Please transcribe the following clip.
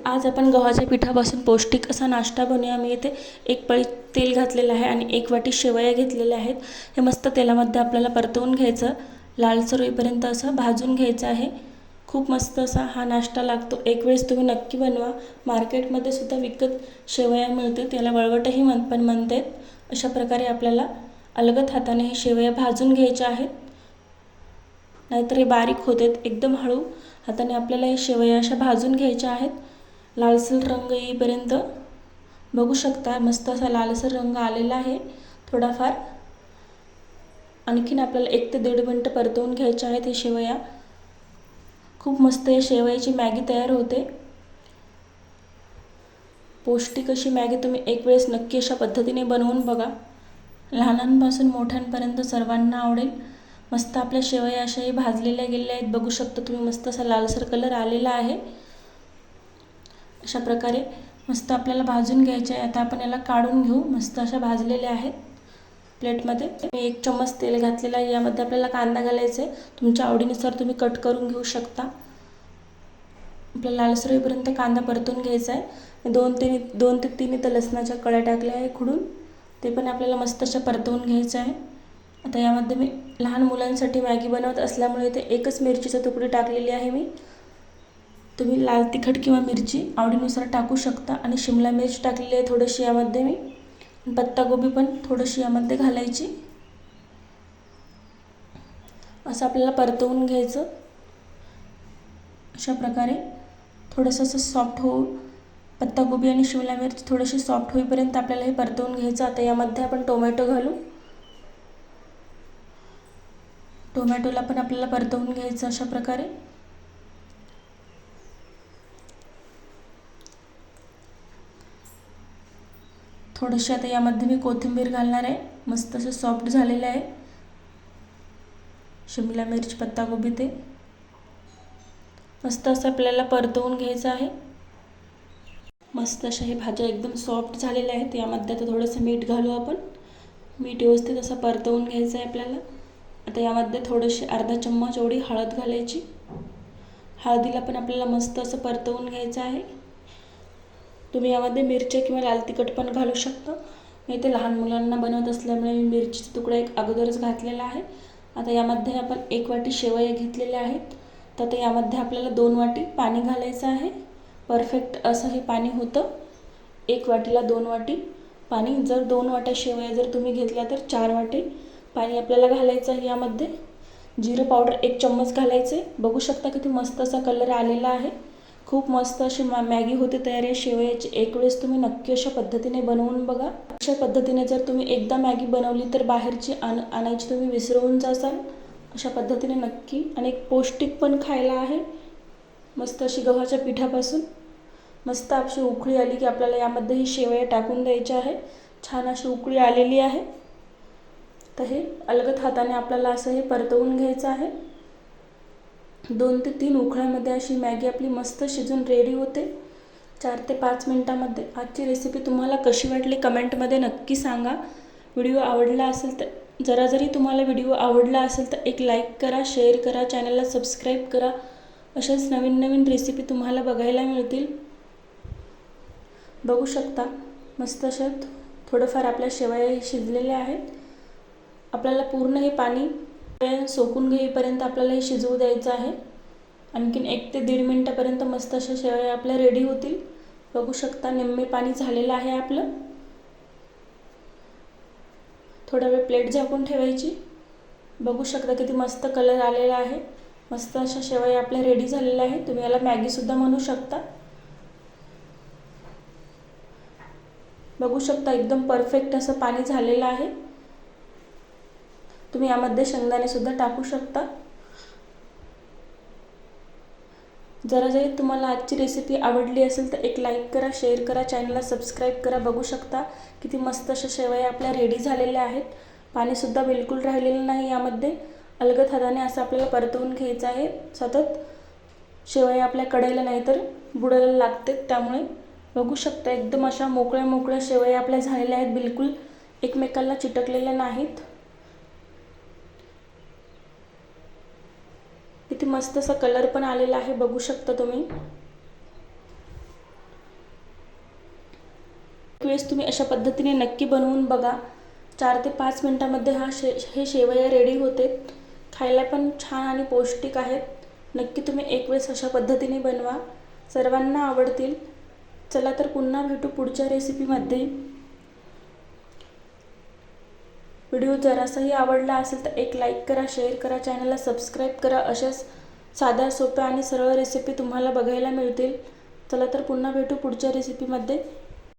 आज आपण गव्हाच्या पिठापासून पौष्टिक असा नाश्ता बनवूया। मी इथे एक पळी तेल घातलेलं आहे आणि एक वाटी शेवया घेतलेल्या आहेत। हे मस्त तेलामध्ये आपल्याला परतवून घ्यायचं, लालसर होईपर्यंत असं भाजून घ्यायचं आहे। खूप मस्त असा हा नाश्ता लागतो। एक वेळेस तुम्ही नक्की बनवा। मार्केटमध्ये सुद्धा विकत शेवया मिळते, त्याला वळवटही म्हणतात। अशा प्रकारे आपल्याला अलगद हाताने हे शेवया भाजून घ्यायचे आहेत, नाहीतर हे बारीक होतात। एकदम हळू हाताने आपल्याला हे शेवया अशा भाजून घ्यायच्या आहेत, लालसर रंग येईपर्यंत। बघू शकता मस्त असा लालसर रंग आलेला आहे। थोडाफार आणखीन आपल्याला 1 ते 1.5 मिनिट परतवून घ्यायचे आहेत हे शेवया। खूप मस्त हे शेवयाची मॅगी तयार होते। पौष्टिक अशी मॅगी तुम्ही एक वेळेस नक्की अशा पद्धतीने बनवून बघा। लहानांपासून मोठ्यांपर्यंत सर्वांना आवडेल। मस्त आपल्या शेवया अशाही भाजलेल्या गेलेल्या आहेत। बघू शकता तुम्ही मस्त असा लालसर कलर आलेला आहे। अशा प्रकारे मस्त आपल्याला भाजून घ्यायचे आहे। आता आपण याला काढून घेऊ। मस्त अशा भाजलेल्या आहेत। प्लेटमध्ये मी 1 चम्मच तेल घातलेला आहे। यामध्ये आपल्याला कांदा घालायचा आहे। तुमच्या आवडीनुसार तुम्ही कट करून घेऊ शकता। आपल्याला लालसर होईपर्यंत कांदा परतून घ्यायचा आहे। 2 ते 3 इथे लसणाच्या कळ्या टाकल्या आहे खुडून, ते पण आपल्याला मस्त अशा परतवून घ्यायचं आहे। आता यामध्ये मी लहान मुलांसाठी मॅगी बनवत असल्यामुळे इथे 1च मिरचीचा तुकडे टाकलेली आहे मी। तुम्ही लाल तिखट किंवा मिरची आवडीनुसार टाकू शकता। आणि शिमला मिर्च टाकलेली आहे थोडीशी यामध्ये मी। पत्तागोबी पण थोडीशी यामध्ये घालायची। असं आपल्याला परतवून घ्यायचं। अशा प्रकारे थोडंसं असं सॉफ्ट होऊ, पत्तागोबी आणि शिमला मिर्च थोडीशी सॉफ्ट होईपर्यंत आपल्याला हे परतवून घ्यायचं। आता यामध्ये आपण टोमॅटो घालू। टोमॅटोला पण आपल्याला परतवून घ्यायचं अशा प्रकारे। थोडीशी आता यामध्ये मी कोथिंबीर घालणार आहे। मस्त असं सॉफ्ट झालेलं आहे शिमला मिर्च, पत्तागोबी ते मस्त असं आपल्याला परतवून घ्यायचं आहे। मस्त अशा हे भाज्या एकदम सॉफ्ट झालेल्या आहेत। यामध्ये आता थोडंसं मीठ घालू आपण। मीठ व्यवस्थित असं परतवून घ्यायचं आहे आपल्याला। आता यामध्ये थोडीशी अर्धा चम्मच एवढी हळद घालायची। हळदीला पण आपल्याला मस्त असं परतवून घ्यायचं आहे। तुम्ही यामध्ये मिरच्या किंवा लाल तिखट पण घालू शकता। मी इथे लहान मुलांना बनवत असल्यामुळे मी मिरचीचा तुकडा एक अगोदरच घातलेला आहे। आता यामध्ये आपण 1 वाटी शेवया घेतलेल्या आहेत, तर यामध्ये आपल्याला 2 वाटी पाणी घालायचं आहे। परफेक्ट असं हे पाणी होतं। 1 वाटीला 2 वाटी पाणी। जर 2 वाट्या शेवया जर तुम्ही घेतल्या तर 4 वाटी पाणी आपल्याला घालायचं आहे यामध्ये। जिरं पावडर 1 चम्मच घालायचे। बघू शकता किती मस्त असा कलर आलेला आहे। खूप मस्त अशी मॅगी होते तयार या शेवयाची। एक वेळेस तुम्ही नक्की अशा पद्धतीने बनवून बघा। अशा पद्धतीने जर तुम्ही एकदा मॅगी बनवली तर बाहेरची आणायची तुम्ही विसरून जासाल। अशा पद्धतीने नक्की, आणि पौष्टिक पण खायला आहे। मस्त अशी गव्हाच्या पिठापासून मस्त अशी उकळी आली की आपल्याला यामध्ये ही शेवया टाकून द्यायची आहे। छान अशी उकळी आलेली आहे, तर हे अलगद हाताने आपल्याला असं हे परतवून घ्यायचं आहे। 2 ते 3 उकळ्यामध्ये अशी मॅगी आपली मस्त शिजून रेडी होते, 4 ते 5 मिनिटांमध्ये। आजची रेसिपी तुम्हाला कशी वाटली कमेंटमध्ये नक्की सांगा। व्हिडिओ आवडला असेल तर जरी तुम्हाला व्हिडिओ आवडला असेल तर एक लाईक करा, शेअर करा, चॅनलला सबस्क्राईब करा। अशाच नवीन रेसिपी तुम्हाला बघायला मिळतील। बघू शकता मस्त अशा थोडंफार आपल्या शेवया शिजलेल्या आहेत। आपल्याला पूर्ण हे पाणी सोकून घेईपर्यंत आपल्याला हे शिजवू द्यायचं आहे। आणखीन 1 ते 1.5 मिनिटापर्यंत मस्त अशा शेवया आपल्या रेडी होतील। बघू शकता निम्मे पाणी झालेलं आहे आपलं। थोडा वेळ प्लेट झाकून ठेवायची। बघू शकता किती मस्त कलर आलेला आहे। मस्त अशा शेवया आपल्या रेडी झालेल्या आहेत। तुम्ही याला मॅगी सुद्धा म्हणू शकता। बघू शकता एकदम परफेक्ट असं पाणी झालेलं आहे। तुम्ही यामध्ये शेंगदाणे सुद्धा टाकू शकता। जरी तुम्हाला आजची रेसिपी आवडली असेल तर एक लाईक करा, शेअर करा, चॅनलला सबस्क्राईब करा। बघू शकता किती मस्त अशा शेवया आपल्या रेडी झालेल्या आहेत। पाणी सुद्धा बिलकुल राहिलेलं नाही यामध्ये। अलगद हाताने असं आपल्याला परतवून घ्यायचं आहे सतत। शेवया आपल्या कढईला नाही तर बुडायला लागते, त्यामुळे बघू शकता एकदम अशा मोकळ्या शेवया आपल्या झालेल्या आहेत, बिलकुल एकमेकांना चिटकलेल्या नाहीत। किती मस्त असा कलर पण आलेला आहे, बघू शकता तुम्ही। वेळेस तुम्ही अशा पद्धतीने नक्की बनवून बघा. 4 ते 5 मिनटामध्ये हे शेवया रेडी होते. खायला पण छान आणि पौष्टिक आहेत. नक्की तुम्ही एक वेळेस अशा पद्धतीने बनवा, सर्वांना आवडतील. चला तर पुन्हा भेटू पुढच्या रेसिपीमध्ये. व्हिडिओ जरासाही आवडला असेल तर एक लाईक करा, शेअर करा, चॅनलला सबस्क्राईब करा. अशाच साध्या सोप्या आणि सरळ रेसिपी तुम्हाला बघायला मिळतील. चला तर पुन्हा भेटू पुढच्या रेसिपीमध्ये.